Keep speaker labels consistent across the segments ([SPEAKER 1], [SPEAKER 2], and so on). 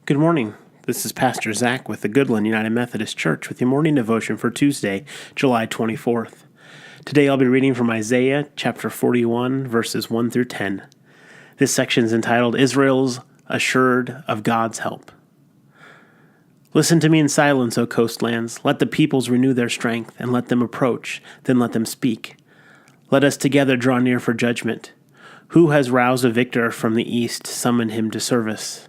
[SPEAKER 1] Good morning. This is Pastor Zach with the Goodland United Methodist Church with your morning devotion for Tuesday, July 24th. Today I'll be reading from Isaiah chapter 41, verses 1 through 10. This section is entitled, Israel's Assured of God's Help. Listen to me in silence, O coastlands. Let the peoples renew their strength, and let them approach, then let them speak. Let us together draw near for judgment. Who has roused a victor from the east, summoned him to service?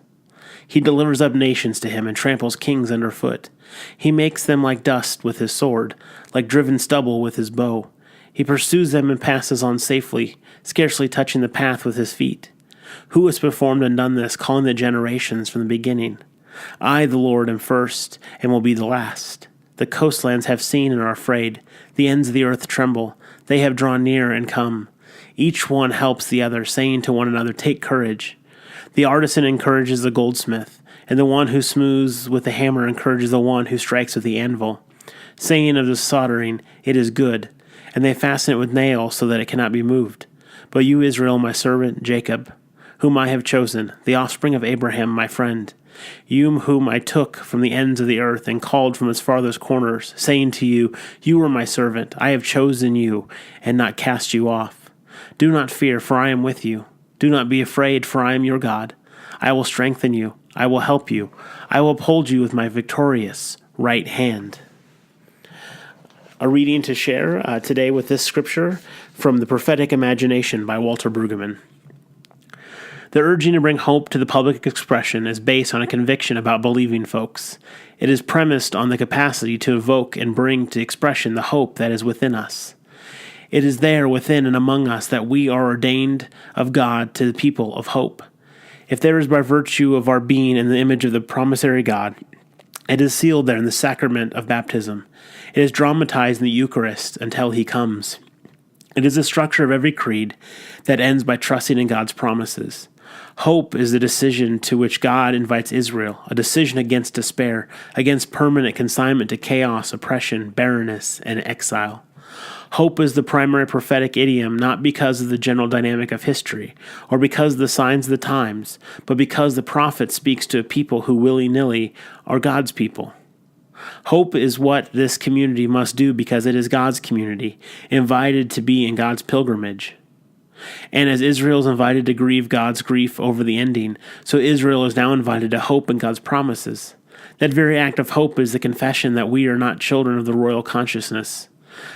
[SPEAKER 1] He delivers up nations to him and tramples kings underfoot. He makes them like dust with his sword, like driven stubble with his bow. He pursues them and passes on safely, scarcely touching the path with his feet. Who has performed and done this, calling the generations from the beginning? I, the Lord, am first and will be the last. The coastlands have seen and are afraid. The ends of the earth tremble. They have drawn near and come. Each one helps the other, saying to one another, Take courage. The artisan encourages the goldsmith, and the one who smooths with the hammer encourages the one who strikes with the anvil, saying of the soldering, It is good, and they fasten it with nails so that it cannot be moved. But you, Israel, my servant, Jacob, whom I have chosen, the offspring of Abraham, my friend, you whom I took from the ends of the earth and called from its farthest corners, saying to you, You are my servant, I have chosen you, and not cast you off. Do not fear, for I am with you. Do not be afraid, for I am your God. I will strengthen you. I will help you. I will uphold you with my victorious right hand. A reading to share today with this scripture from The Prophetic Imagination by Walter Brueggemann. The urging to bring hope to the public expression is based on a conviction about believing folks. It is premised on the capacity to evoke and bring to expression the hope that is within us. It is there within and among us that we are ordained of God to the people of hope. If there is by virtue of our being in the image of the promissory God, it is sealed there in the sacrament of baptism. It is dramatized in the Eucharist until he comes. It is the structure of every creed that ends by trusting in God's promises. Hope is the decision to which God invites Israel, a decision against despair, against permanent consignment to chaos, oppression, barrenness, and exile. Hope is the primary prophetic idiom not because of the general dynamic of history or because of the signs of the times, but because the prophet speaks to a people who willy-nilly are God's people. Hope is what this community must do because it is God's community, invited to be in God's pilgrimage. And as Israel is invited to grieve God's grief over the ending, so Israel is now invited to hope in God's promises. That very act of hope is the confession that we are not children of the royal consciousness.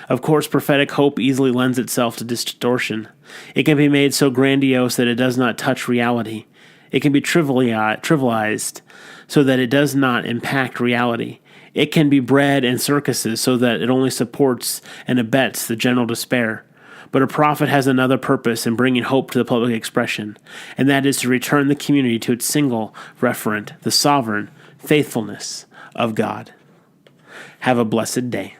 [SPEAKER 1] Of course, prophetic hope easily lends itself to distortion. It can be made so grandiose that it does not touch reality. It can be trivialized so that it does not impact reality. It can be bred in circuses so that it only supports and abets the general despair. But a prophet has another purpose in bringing hope to the public expression, and that is to return the community to its single referent, the sovereign faithfulness of God. Have a blessed day.